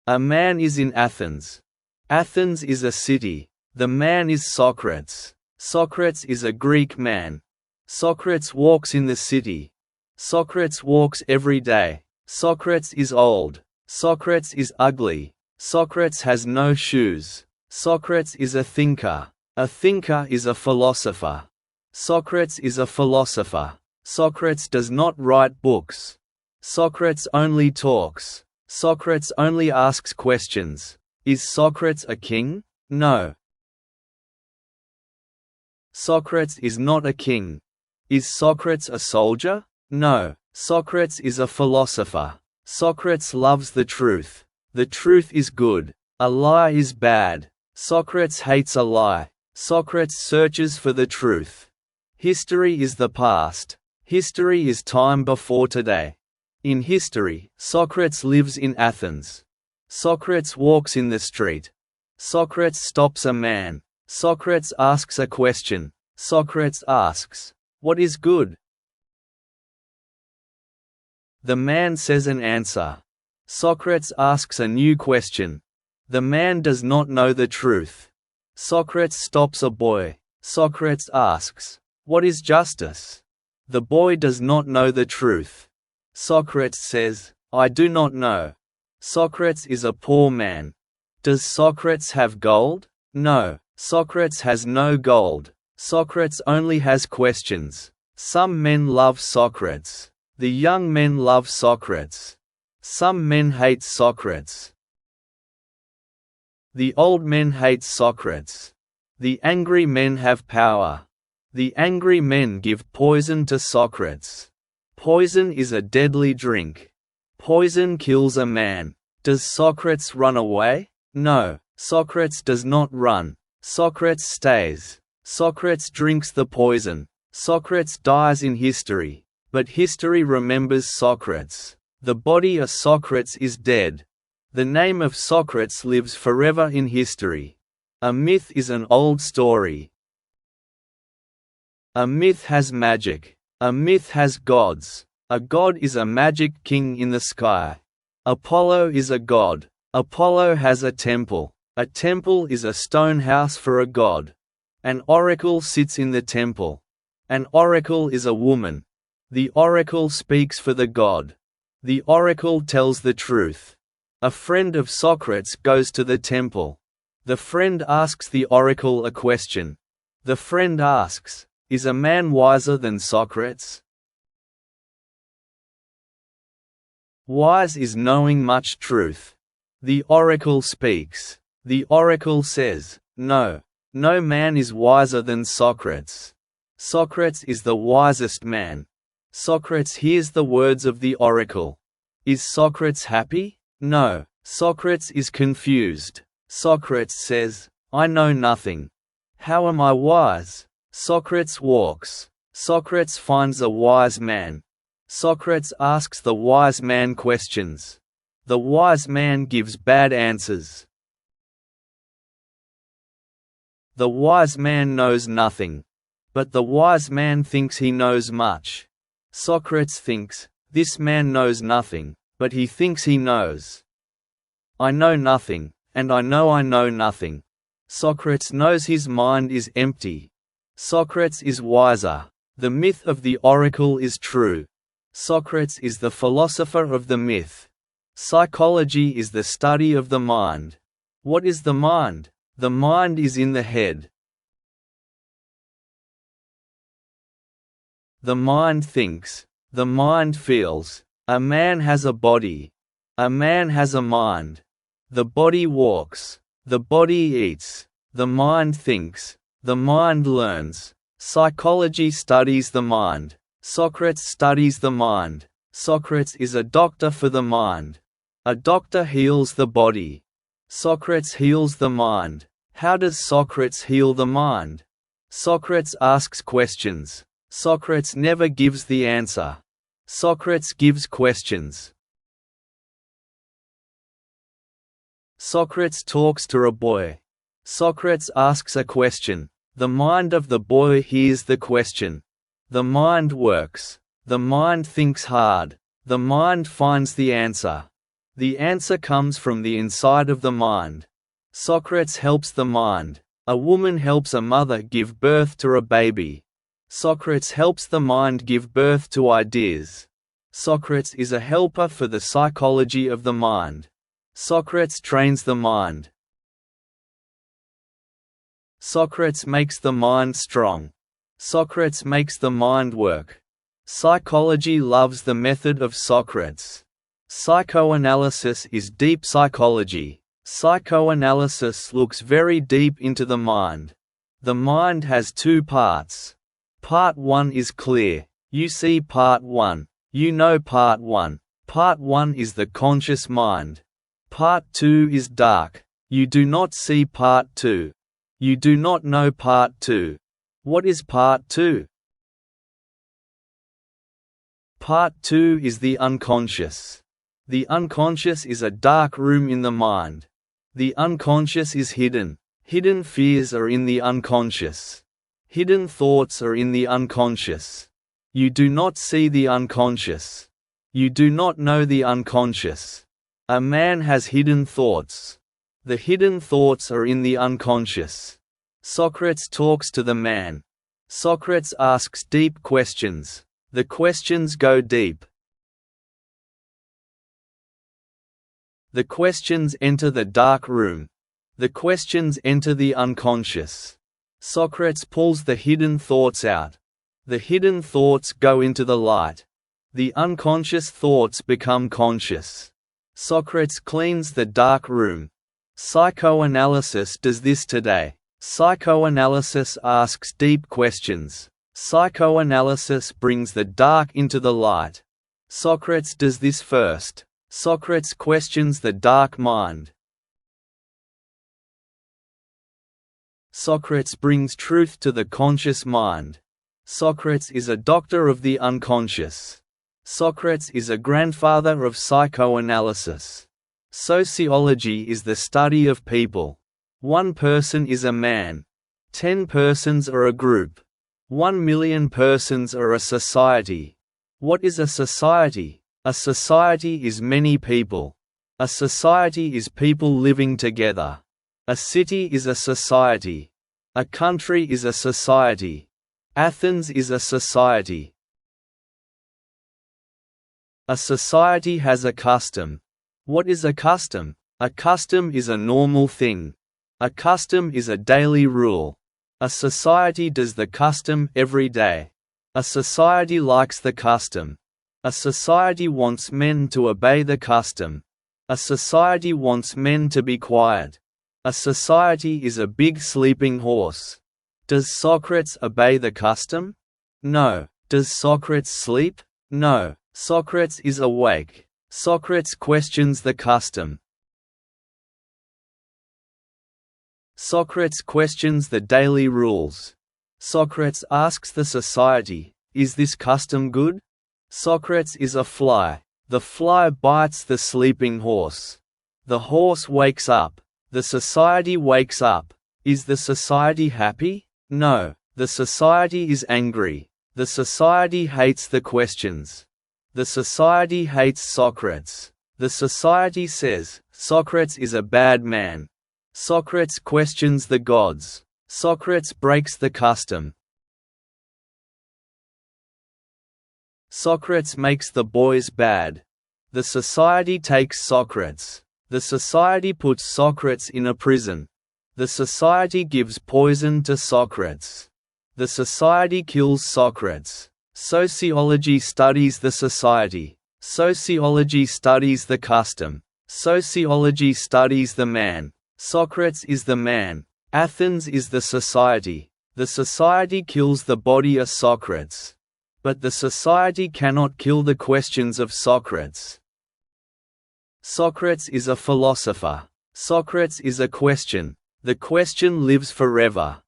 A man is in Athens. Athens is a city. The man is Socrates. Socrates is a Greek man. Socrates walks in the city. Socrates walks every day. Socrates is old. Socrates is ugly. Socrates has no shoes. Socrates is a thinker. A thinker is a philosopher. Socrates is a philosopher. Socrates does not write books. Socrates only talks. Socrates only asks questions. Is Socrates a king? No. Socrates is not a king. Is Socrates a soldier? No. Socrates is a philosopher. Socrates loves the truth. The truth is good. A lie is bad. Socrates hates a lie. Socrates searches for the truth. History is the past. History is time before today. In history, Socrates lives in Athens. Socrates walks in the street. Socrates stops a man. Socrates asks a question. Socrates asks, "What is good?" The man says an answer. Socrates asks a new question. The man does not know the truth. Socrates stops a boy. Socrates asks, "What is justice?" The boy does not know the truth. Socrates says, "I do not know." Socrates is a poor man. Does Socrates have gold? No. Socrates has no gold. Socrates only has questions. Some men love Socrates. The young men love Socrates. Some men hate Socrates. The old men hate Socrates. The angry men have power. The angry men give poison to Socrates. Poison is a deadly drink. Poison kills a man. Does Socrates run away? No. Socrates does not run. Socrates stays. Socrates drinks the poison. Socrates dies in history. But history remembers Socrates. The body of Socrates is dead. The name of Socrates lives forever in history. A myth is an old story. A myth has magic. A myth has gods. A god is a magic king in the sky. Apollo is a god. Apollo has a temple. A temple is a stone house for a god. An oracle sits in the temple. An oracle is a woman. The oracle speaks for the god. The oracle tells the truth. A friend of Socrates goes to the temple. The friend asks the oracle a question. The friend asks, "Is a man wiser than Socrates?" Wise is knowing much truth. The oracle speaks. The oracle says, "No. No man is wiser than Socrates." Socrates is the wisest man. Socrates hears the words of the oracle. Is Socrates happy? No. Socrates is confused. Socrates says, "I know nothing. How am I wise?" Socrates walks. Socrates finds a wise man. Socrates asks the wise man questions. The wise man gives bad answers. The wise man knows nothing. But the wise man thinks he knows much. Socrates thinks, "This man knows nothing, but he thinks he knows. I know nothing, and I know nothing." Socrates knows his mind is empty. Socrates is wiser. The myth of the oracle is true. Socrates is the philosopher of the myth. Psychology is the study of the mind. What is the mind? The mind is in the head. The mind thinks. The mind feels. A man has a body. A man has a mind. The body walks. The body eats. The mind thinks. The mind learns. Psychology studies the mind. Socrates studies the mind. Socrates is a doctor for the mind. A doctor heals the body. Socrates heals the mind. How does Socrates heal the mind? Socrates asks questions. Socrates never gives the answer. Socrates gives questions. Socrates talks to a boy. Socrates asks a question. The mind of the boy hears the question. The mind works. The mind thinks hard. The mind finds the answer. The answer comes from the inside of the mind. Socrates helps the mind. A woman helps a mother give birth to a baby. Socrates helps the mind give birth to ideas. Socrates is a helper for the psychology of the mind. Socrates trains the mind. Socrates makes the mind strong. Socrates makes the mind work. Psychology loves the method of Socrates. Psychoanalysis is deep psychology. Psychoanalysis looks very deep into the mind. The mind has two parts. Part 1 is clear. You see part 1. You know part 1. Part 1 is the conscious mind. Part 2 is dark. You do not see part 2. You do not know part 2. What is part 2? Part 2 is the unconscious. The unconscious is a dark room in the mind. The unconscious is hidden. Hidden fears are in the unconscious. Hidden thoughts are in the unconscious. You do not see the unconscious. You do not know the unconscious. A man has hidden thoughts. The hidden thoughts are in the unconscious. Socrates talks to the man. Socrates asks deep questions. The questions go deep. The questions enter the dark room. The questions enter the unconscious. Socrates pulls the hidden thoughts out. The hidden thoughts go into the light. The unconscious thoughts become conscious. Socrates cleans the dark room. Psychoanalysis does this today. Psychoanalysis asks deep questions. Psychoanalysis brings the dark into the light. Socrates does this first. Socrates questions the dark mind. Socrates brings truth to the conscious mind. Socrates is a doctor of the unconscious. Socrates is a grandfather of psychoanalysis. Sociology is the study of people. 1 person is a man. 10 persons are a group. 1 million persons are a society. What is a society? A society is many people. A society is people living together. A city is a society. A country is a society. Athens is a society. A society has a custom. What is a custom? A custom is a normal thing. A custom is a daily rule. A society does the custom every day. A society likes the custom. A society wants men to obey the custom. A society wants men to be quiet. A society is a big sleeping horse. Does Socrates obey the custom? No. Does Socrates sleep? No. Socrates is awake. Socrates questions the custom. Socrates questions the daily rules. Socrates asks the society, is this custom good? Socrates is a fly. The fly bites the sleeping horse. The horse wakes up. The society wakes up. Is the society happy? No. The society is angry. The society hates the questions. The society hates Socrates. The society says, Socrates is a bad man. Socrates questions the gods. Socrates breaks the custom. Socrates makes the boys bad. The society takes Socrates. The society puts Socrates in a prison. The society gives poison to Socrates. The society kills Socrates. Sociology studies the society. Sociology studies the custom. Sociology studies the man. Socrates is the man. Athens is the society. The society kills the body of Socrates. But the society cannot kill the questions of Socrates. Socrates is a philosopher. Socrates is a question. The question lives forever.